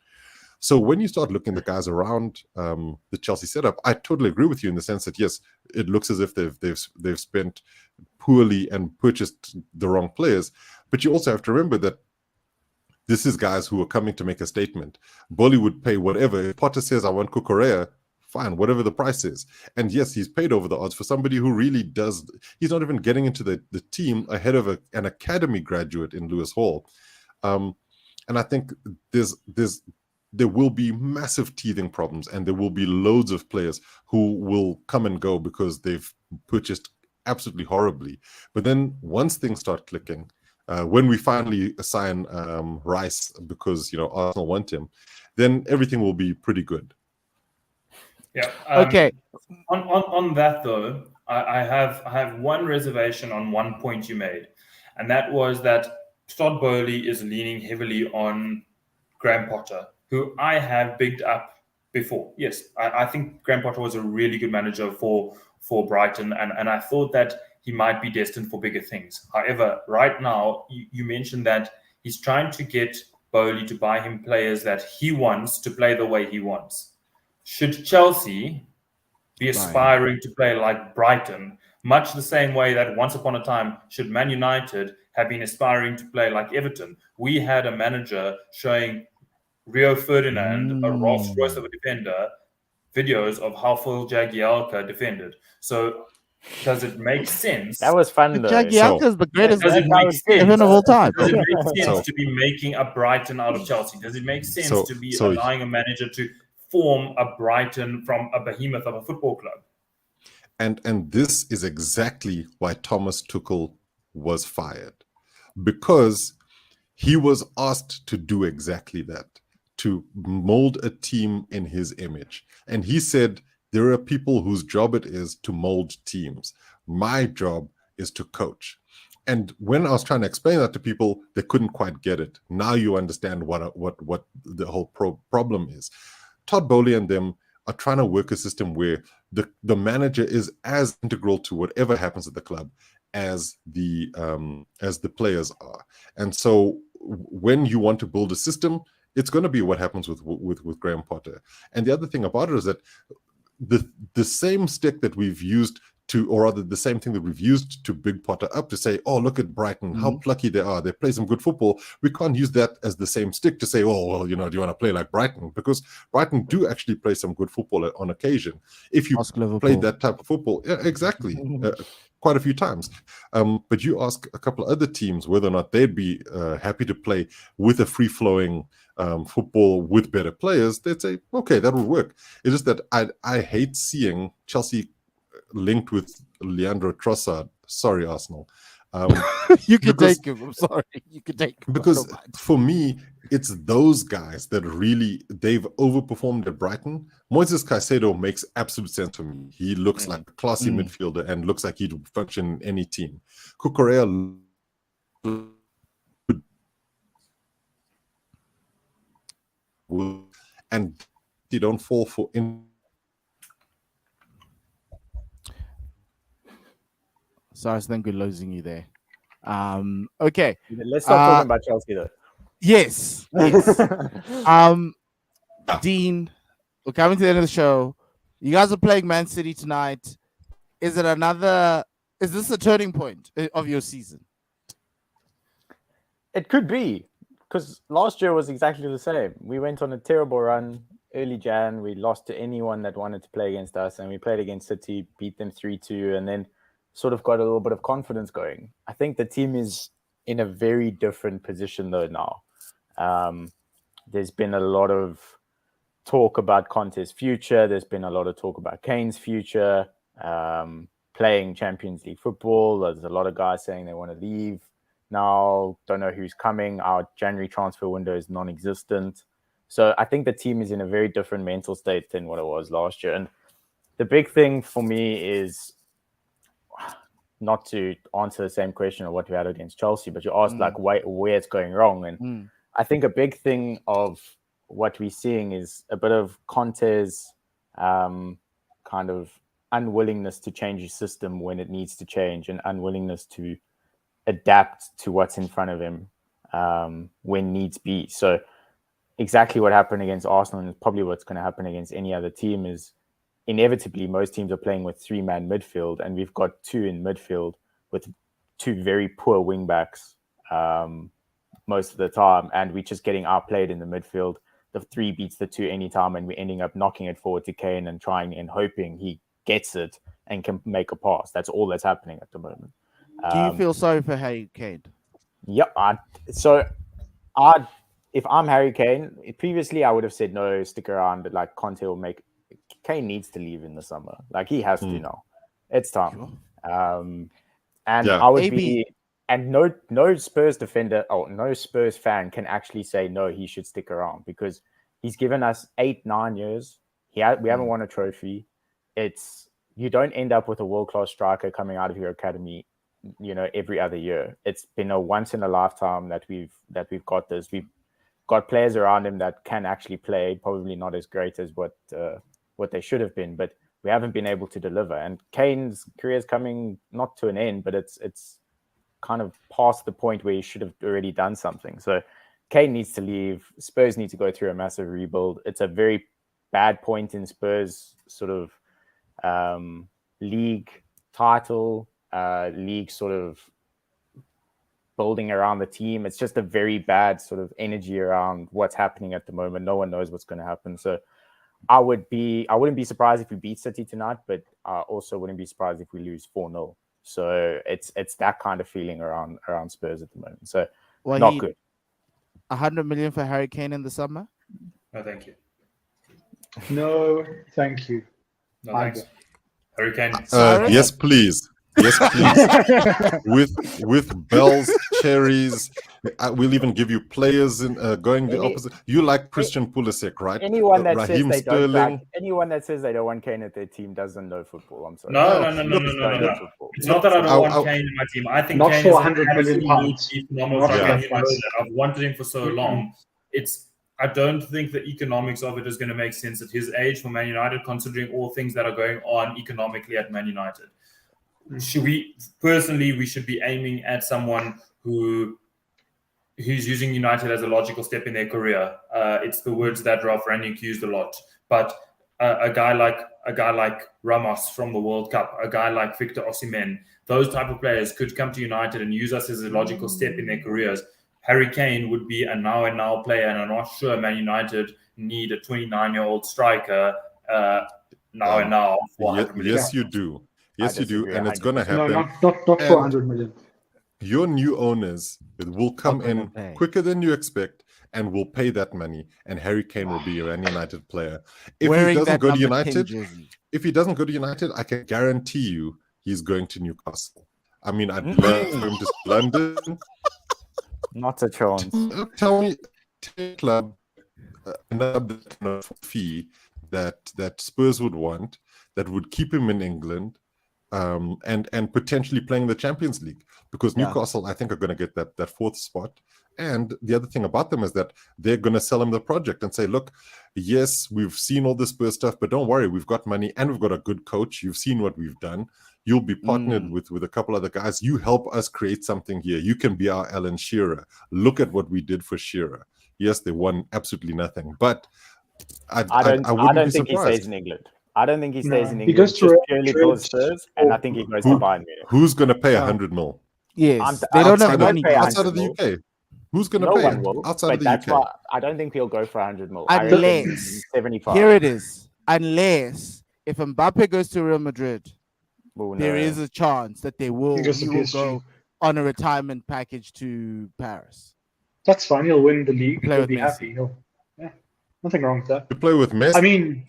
S3: So when you start looking at the guys around the Chelsea setup, I totally agree with you in the sense that, yes, it looks as if they've spent poorly and purchased the wrong players. But you also have to remember that this is guys who are coming to make a statement. Bowley would pay whatever. If Potter says, I want Cucurella, fine, whatever the price is. And yes, he's paid over the odds for somebody who really does. He's not even getting into the team ahead of an academy graduate in Lewis Hall. And I think there will be massive teething problems, and there will be loads of players who will come and go because they've purchased absolutely horribly. But then once things start clicking, when we finally assign Rice because Arsenal want him, then everything will be pretty good.
S4: Yeah.
S1: Okay.
S4: On that though, I have one reservation on one point you made, and that was that Todd Bowley is leaning heavily on Graham Potter, who I have bigged up before. Yes, I think Graham Potter was a really good manager for Brighton, and I thought that he might be destined for bigger things. However, right now, you mentioned that he's trying to get Bowley to buy him players that he wants to play the way he wants. Should Chelsea be aspiring to play like Brighton, much the same way that once upon a time, should Man United have been aspiring to play like Everton? We had a manager showing Rio Ferdinand, a Rolls Royce of a defender, videos of how Phil Jagielka defended. So does it make sense?
S2: That was fun though.
S1: Jagielka is the greatest
S4: Does it make sense
S1: of all time.
S4: Does it make sense to be making a Brighton out of Chelsea? Does it make sense to be allowing a manager to form a Brighton from a behemoth of a football club?
S3: And this is exactly why Thomas Tuchel was fired, because he was asked to do exactly that, to mold a team in his image. And he said, there are people whose job it is to mold teams. My job is to coach. And when I was trying to explain that to people, they couldn't quite get it. Now you understand what the whole problem is. Todd Bowley and them are trying to work a system where the manager is as integral to whatever happens at the club as the players are. And so when you want to build a system, it's going to be what happens with Graham Potter. And the other thing about it is that the same stick that we've used to, or rather the same thing that we've used to big Potter up to say, oh, look at Brighton, how plucky they are, they play some good football. We can't use that as the same stick to say, oh, well, do you want to play like Brighton? Because Brighton do actually play some good football on occasion. If you played that type of football, yeah, exactly, quite a few times. But you ask a couple of other teams whether or not they'd be happy to play with a free-flowing football with better players, they'd say, okay, that would work. It's just that I hate seeing Chelsea linked with Leandro Trossard. Sorry, Arsenal.
S1: You can take him. I'm sorry. You can take him.
S3: Because for me, it's those guys that really, they've overperformed at Brighton. Moises Caicedo makes absolute sense for me. He looks like a classy midfielder and looks like he'd function in any team. Cucurella, and they don't fall for
S1: Sorry, I think we're losing you there. Okay.
S2: Let's stop talking about Chelsea though.
S1: Yes. Dean, we're coming to the end of the show. You guys are playing Man City tonight. Is this a turning point of your season?
S2: It could be, because last year was exactly the same. We went on a terrible run early Jan. We lost to anyone that wanted to play against us, and we played against City, beat them 3-2, and then sort of got a little bit of confidence going. I think the team is in a very different position though now. There's been a lot of talk about Conte's future. There's been a lot of talk about Kane's future, playing Champions League football. There's a lot of guys saying they want to leave now. Don't know who's coming. Our January transfer window is non-existent. So I think the team is in a very different mental state than what it was last year. And the big thing for me is, not to answer the same question of what we had against Chelsea, but you asked like where it's going wrong. And I think a big thing of what we're seeing is a bit of Conte's kind of unwillingness to change his system when it needs to change, and unwillingness to adapt to what's in front of him when needs be. So exactly what happened against Arsenal, and probably what's going to happen against any other team, is inevitably most teams are playing with 3-man midfield, and we've got 2 in midfield with 2 very poor wing backs most of the time, and we're just getting outplayed in the midfield. The 3 beats the 2 anytime, and we're ending up knocking it forward to Kane and trying and hoping he gets it and can make a pass. That's all that's happening at the moment.
S1: Do you feel sorry for Harry Kane?
S2: Yep. If I'm Harry Kane, previously I would have said no, stick around, but like Conte will make. Kane needs to leave in the summer. Like he has to now. It's time.
S3: I
S2: would be And no Spurs defender or no Spurs fan can actually say no, he should stick around because he's given us 8-9 years. We haven't won a trophy. You don't end up with a world-class striker coming out of your academy, every other year. It's been a once in a lifetime that we've got this. We've got players around him that can actually play, probably not as great as what they should have been, but we haven't been able to deliver. And Kane's career is coming not to an end, but it's kind of past the point where he should have already done something. So Kane needs to leave. Spurs need to go through a massive rebuild. It's a very bad point in Spurs sort of league title, league sort of building around the team. It's just a very bad sort of energy around what's happening at the moment. No one knows what's going to happen. So I wouldn't be surprised if we beat City tonight, but I also wouldn't be surprised if we lose 4-0. So it's that kind of feeling around Spurs at the moment. So not good.
S1: 100 million for Harry Kane in the summer?
S4: No, thank you.
S5: No, thank you.
S4: No, thanks. Harry Kane.
S3: Yes, please. Yes, please. with bells, cherries. We'll even give you players in going the opposite. You like Christian Pulisic, right?
S2: Anyone that
S3: Raheem
S2: says
S3: Sterling.
S2: anyone that says they don't want Kane at their team doesn't know football. I'm sorry.
S4: No. It's not that I don't want Kane in my team. I think
S5: not
S4: Kane
S5: for
S4: is
S5: 100 million pounds.
S4: phenomenal striker. You know that I've wanted him for so long. I don't think the economics of it is going to make sense at his age for Man United, considering all things that are going on economically at Man United. We should be aiming at someone who's using United as a logical step in their career. It's the words that Ralph Rangnick used a lot. But a guy like Ramos from the World Cup, a guy like Victor Osimhen, those type of players could come to United and use us as a logical step in their careers. Harry Kane would be a now player, and I'm not sure Man United need a 29-year-old striker now.
S3: Yes, you do. Yes, you do, and it's going to happen.
S5: No, not 400 million.
S3: Your new owners will come in quicker than you expect and will pay that money, and Harry Kane will be a Man United player. If he doesn't go to United, I can guarantee you he's going to Newcastle. I mean, I'd love for him to London.
S2: Not a chance.
S3: Tell me, club another fee that Spurs would want that would keep him in England. And potentially playing the Champions League, because Newcastle, I think, are going to get that fourth spot. And the other thing about them is that they're going to sell him the project and say, look, yes, we've seen all this Spurs stuff, but don't worry, we've got money and we've got a good coach. You've seen what we've done. You'll be partnered with a couple other guys. You help us create something here. You can be our Alan Shearer. Look at what we did for Shearer. Yes, they won absolutely nothing, but I wouldn't be
S2: think
S3: surprised.
S2: He stays in England. I don't think he stays in England.
S5: He goes to
S2: purely for Spurs, and I think he goes to Bayern Munich.
S3: Who's going to pay 100 mil?
S1: Yes, they don't have money
S3: outside of the UK. Who's going to pay
S2: one will,
S3: outside of the UK?
S2: Why I don't think he'll go for 100 mil.
S1: Unless
S2: 75.
S1: Here it is. Unless if Mbappe goes to Real Madrid, there is a chance that he will go on a retirement package to Paris.
S5: That's fine. He'll win the league.
S1: He'll
S5: be happy. Nothing wrong with that.
S3: To play with Messi.
S5: I mean,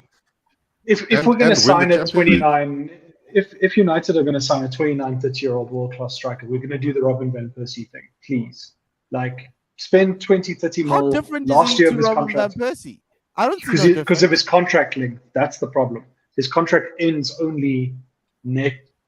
S5: if we're going to sign a 29, if United are going to sign a 29, 30-year-old world-class striker, we're going to do the Robin van Persie thing, please. Like, spend 20, 30 mil
S1: How different
S5: last
S1: is
S5: year
S1: he
S5: of
S1: to
S5: his
S1: Robin van
S5: contract.
S1: Persie? I don't see
S5: Because of his contract length. That's the problem. His contract ends only in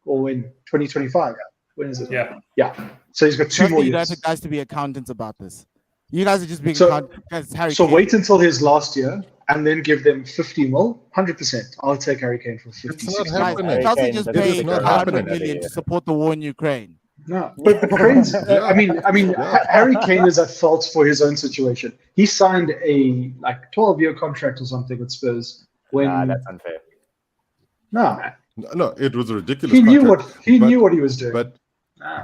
S5: 2025. When is it? Yeah. So he's got 2 more years.
S1: United guys to be accountants about this. You guys are just being accountants.
S5: So wait until his last year and then give them 50 mil. 100%. I'll take Harry Kane for 50.
S3: It's not happening.
S1: Chelsea just paid 100
S3: happening.
S1: million to support the war in Ukraine.
S5: No, but Kane's, I mean, Harry Kane is at fault for his own situation. He signed a 12-year contract or something with Spurs.
S2: That's unfair.
S5: No, man.
S3: No, it was a ridiculous.
S5: He knew what he was doing.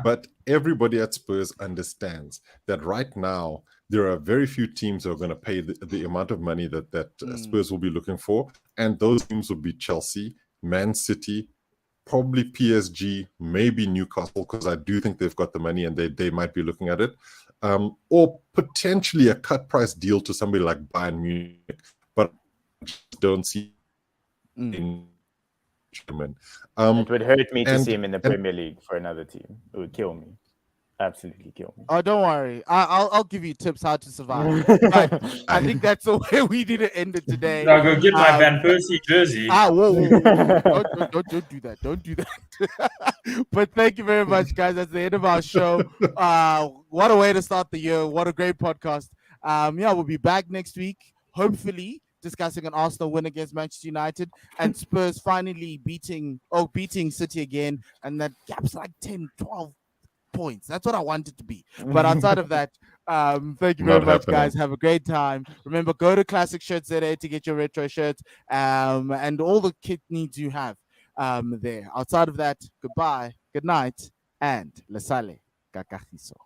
S3: But everybody at Spurs understands that right now there are very few teams who are going to pay the amount of money that Spurs will be looking for, and those teams will be Chelsea, Man City, probably PSG, maybe Newcastle, because I do think they've got the money and they might be looking at it, or potentially a cut price deal to somebody like Bayern Munich, but I just don't see.
S2: It would hurt me to see him in the Premier League for another team. It would kill me. absolutely kill me.
S1: Oh, don't worry. I'll give you tips how to survive. But I think that's the way we need to end it today.
S4: Now go get my Van Persie jersey.
S1: Whoa. Don't do that. Don't do that. But thank you very much, guys. That's the end of our show. What a way to start the year. What a great podcast. We'll be back next week, hopefully discussing an Arsenal win against Manchester United and Spurs finally beating City again. And that gap's like 10, 12 points. That's what I want it to be. But outside of that, thank you very much, guys. Have a great time. Remember, go to Classic Shirts ZA to get your retro shirts and all the kit needs you have there. Outside of that, goodbye, good night, and Lesale Kakahiso.